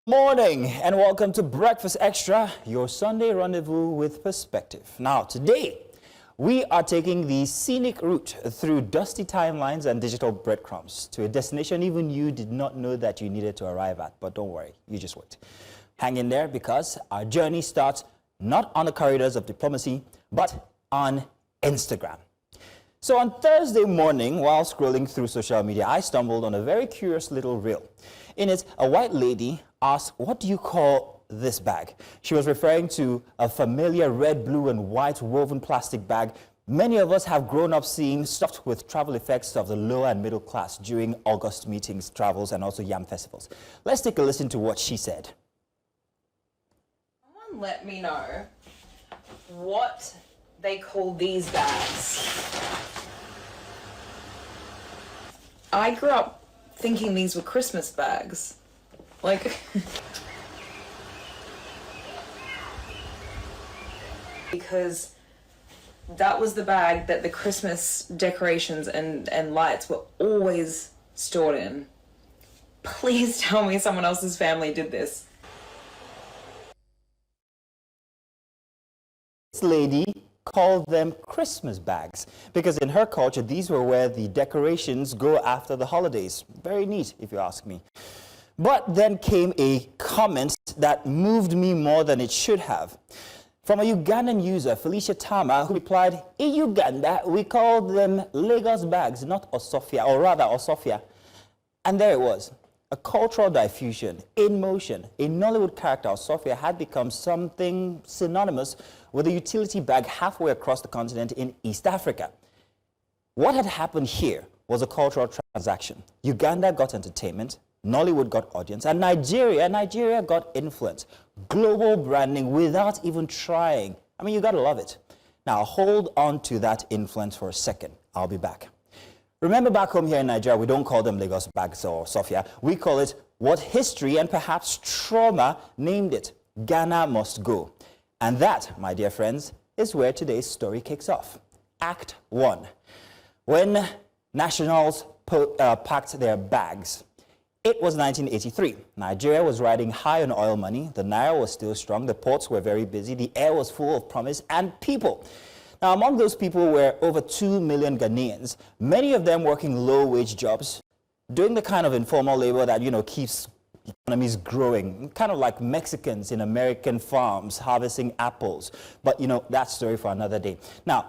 Morning and welcome to Breakfast Extra, your Sunday rendezvous with perspective. Now today, we are taking the scenic route through dusty timelines and digital breadcrumbs to a destination even you did not know that you needed to arrive at. But don't worry, you just wait. Hang in there because our journey starts not on the corridors of diplomacy, but on Instagram. So on Thursday morning, while scrolling through social media, I stumbled on a very curious little reel. In it, a white lady asked, "What do you call this bag?" She was referring to a familiar red, blue, and white woven plastic bag many of us have grown up seeing, stuffed with travel effects of the lower and middle class during August meetings, travels, and also yam festivals. Let's take a listen to what she said. Someone let me know what they call these bags. I grew up thinking these were Christmas bags. Like, because that was the bag that the Christmas decorations and lights were always stored in. Please tell me someone else's family did this. This lady called them Christmas bags because in her culture, these were where the decorations go after the holidays. Very neat, if you ask me. But then came a comment that moved me more than it should have. From a Ugandan user, Felicia Tama, who replied, "In Uganda, we call them Lagos bags, not Osofia, or rather Osofia." And there it was, a cultural diffusion in motion. A Nollywood character, Osofia, had become something synonymous with a utility bag halfway across the continent in East Africa. What had happened here was a cultural transaction. Uganda got entertainment, Nollywood got audience, and Nigeria got influence. Global branding without even trying. I mean, you gotta love it. Now, hold on to that influence for a second. I'll be back. Remember, back home here in Nigeria, we don't call them Lagos bags or Sofia. We call it what history and perhaps trauma named it. Ghana must go. And that, my dear friends, is where today's story kicks off. Act 1. When nationals packed their bags. It was 1983. Nigeria was riding high on oil money. The naira was still strong. The ports were very busy. The air was full of promise and people. Now, among those people were over 2 million Ghanaians, many of them working low-wage jobs, doing the kind of informal labor that, keeps economies growing, kind of like Mexicans in American farms harvesting apples. But, that story for another day. Now,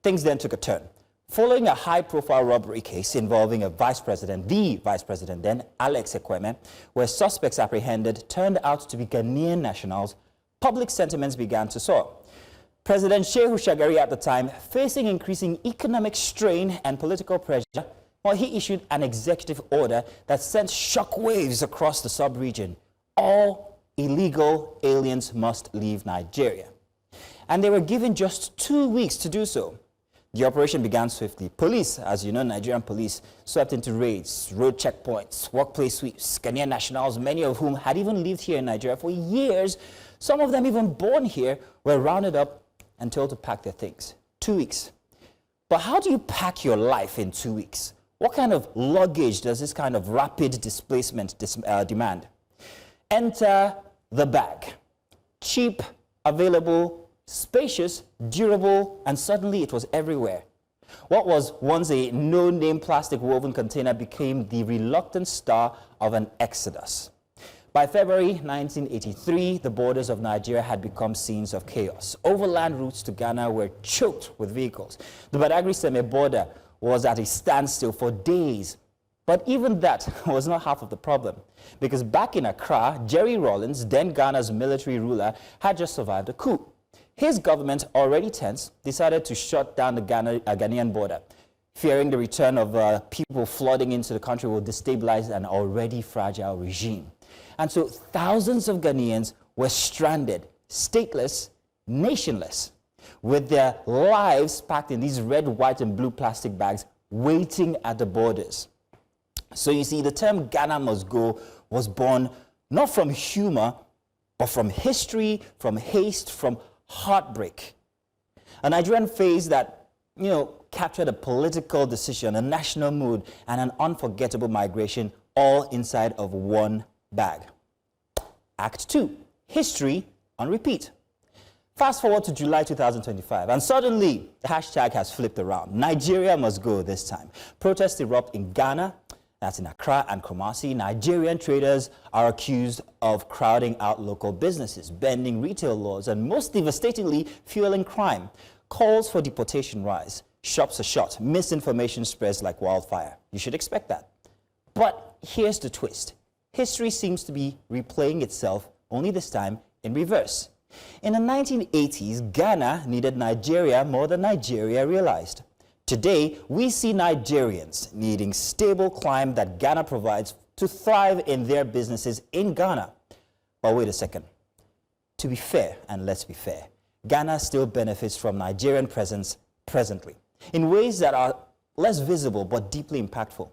things then took a turn. Following a high-profile robbery case involving the vice president then, Alex Ekweme, where suspects apprehended turned out to be Ghanaian nationals, public sentiments began to soar. President Shehu Shagari at the time, facing increasing economic strain and political pressure, he issued an executive order that sent shockwaves across the sub-region. All illegal aliens must leave Nigeria. And they were given just 2 weeks to do so. The operation began swiftly. Police, as you know, Nigerian police, swept into raids, road checkpoints, workplace sweeps. Ghanaian nationals, many of whom had even lived here in Nigeria for years, some of them even born here, were rounded up and told to pack their things. 2 weeks. But how do you pack your life in 2 weeks? What kind of luggage does this kind of rapid displacement demand? Enter the bag. Cheap, available, spacious, durable, and suddenly it was everywhere. What was once a no-name plastic woven container became the reluctant star of an exodus. By February 1983, the borders of Nigeria had become scenes of chaos. Overland routes to Ghana were choked with vehicles. The Badagry-Seme border was at a standstill for days. But even that was not half of the problem, because back in Accra, Jerry Rawlings, then Ghana's military ruler, had just survived a coup. His government, already tense, decided to shut down the Ghanaian border, fearing the return of people flooding into the country will destabilize an already fragile regime. And so thousands of Ghanaians were stranded, stateless, nationless, with their lives packed in these red, white, and blue plastic bags, waiting at the borders. So you see, the term Ghana must go was born not from humor, but from history, from haste, from heartbreak. A Nigerian phase that, captured a political decision, a national mood, and an unforgettable migration all inside of one bag. Act 2, history on repeat. Fast forward to July 2025, and suddenly the hashtag has flipped around. Nigeria must go this time. Protests erupt in Ghana, that's in Accra and Kumasi. Nigerian traders are accused of crowding out local businesses, bending retail laws, and most devastatingly, fueling crime. Calls for deportation rise. Shops are shut. Misinformation spreads like wildfire. You should expect that. But here's the twist. History seems to be replaying itself, only this time in reverse. In the 1980s, Ghana needed Nigeria more than Nigeria realized. Today, we see Nigerians needing stable climate that Ghana provides to thrive in their businesses in Ghana. But wait a second. To be fair, and let's be fair, Ghana still benefits from Nigerian presence presently in ways that are less visible but deeply impactful.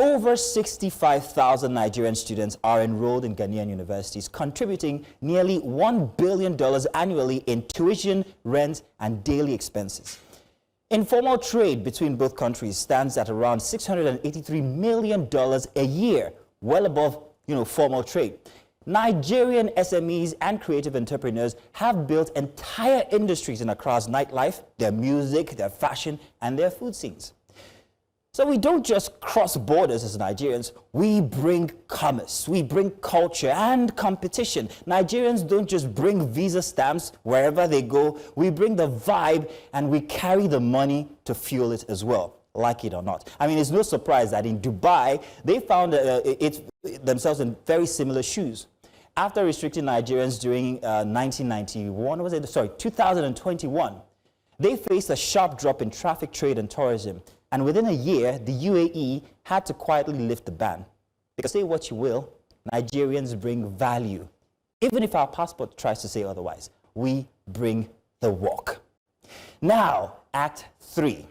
Over 65,000 Nigerian students are enrolled in Ghanaian universities, contributing nearly $1 billion annually in tuition, rent, and daily expenses. Informal trade between both countries stands at around $683 million a year, well above, formal trade. Nigerian SMEs and creative entrepreneurs have built entire industries in Accra's nightlife, their music, their fashion, and their food scenes. So we don't just cross borders as Nigerians, we bring commerce, we bring culture and competition. Nigerians don't just bring visa stamps wherever they go, we bring the vibe and we carry the money to fuel it as well, like it or not. I mean, it's no surprise that in Dubai, they found themselves in very similar shoes. After restricting Nigerians during 2021, they faced a sharp drop in traffic, trade, and tourism. And within a year, the UAE had to quietly lift the ban. Because say what you will, Nigerians bring value. Even if our passport tries to say otherwise, we bring the walk. Now, Act 3,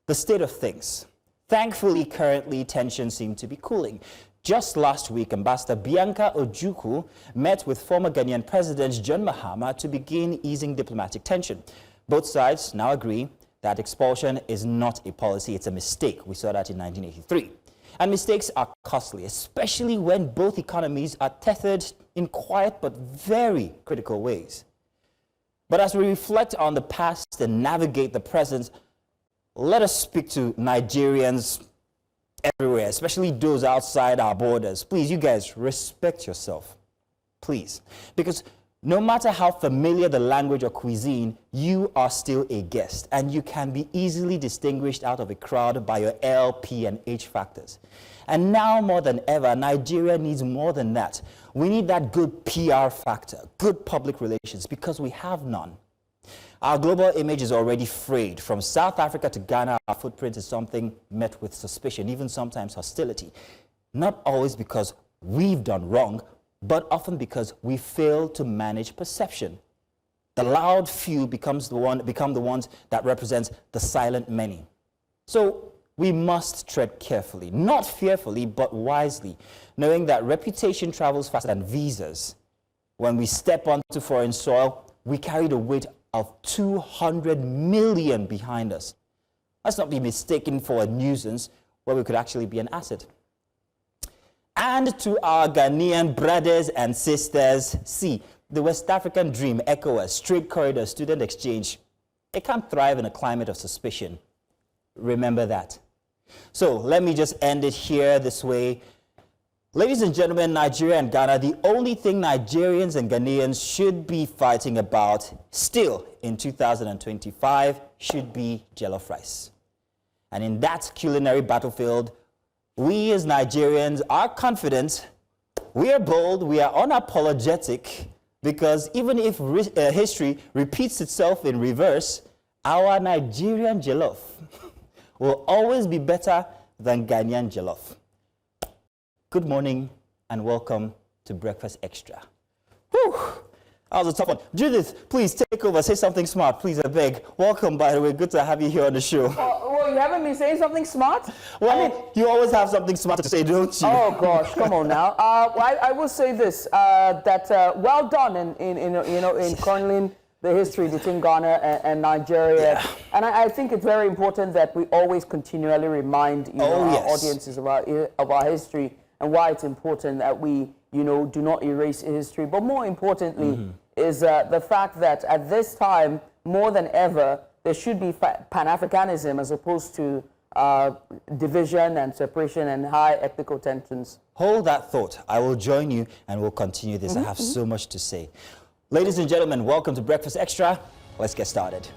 the state of things. Thankfully, currently, tensions seem to be cooling. Just last week, Ambassador Bianca Ojukwu met with former Ghanaian President John Mahama to begin easing diplomatic tension. Both sides now agree that expulsion is not a policy, it's a mistake. We saw that in 1983. And mistakes are costly, especially when both economies are tethered in quiet but very critical ways. But as we reflect on the past and navigate the present, let us speak to Nigerians everywhere, especially those outside our borders. Please, you guys, respect yourself. Please. Because no matter how familiar the language or cuisine, you are still a guest, and you can be easily distinguished out of a crowd by your L, P, and H factors. And now more than ever, Nigeria needs more than that. We need that good PR factor, good public relations, because we have none. Our global image is already frayed. From South Africa to Ghana, our footprint is something met with suspicion, even sometimes hostility. Not always because we've done wrong, but often because we fail to manage perception. The loud few become the ones that represent the silent many. So we must tread carefully, not fearfully, but wisely, knowing that reputation travels faster than visas. When we step onto foreign soil, we carry the weight of 200 million behind us. Let's not be mistaken for a nuisance where we could actually be an asset. And to our Ghanaian brothers and sisters, see, the West African dream, ECOWAS, trade corridor, student exchange, it can't thrive in a climate of suspicion. Remember that. So let me just end it here this way. Ladies and gentlemen, Nigeria and Ghana, the only thing Nigerians and Ghanaians should be fighting about still in 2025 should be jollof rice. And in that culinary battlefield, we as Nigerians are confident, we are bold, we are unapologetic, because even if history repeats itself in reverse, our Nigerian jollof will always be better than Ghanaian jollof. Good morning and welcome to Breakfast Extra. Whew, that was a tough one. Judith, please take over, say something smart, please, I beg. Welcome, by the way, good to have you here on the show. Well, you haven't been saying something smart? Well, you always have something smart to say, don't you? Oh gosh, come on now. I will say this: that well done in chronicling the history between Ghana and Nigeria. Yeah. And I think it's very important that we always continually remind our audiences of our history and why it's important that we do not erase history. But more importantly is the fact that at this time, more than ever, there should be Pan-Africanism as opposed to division and separation and high ethnical tensions. Hold that thought. I will join you and we'll continue this. I have so much to say. Ladies and gentlemen, welcome to Breakfast Extra. Let's get started.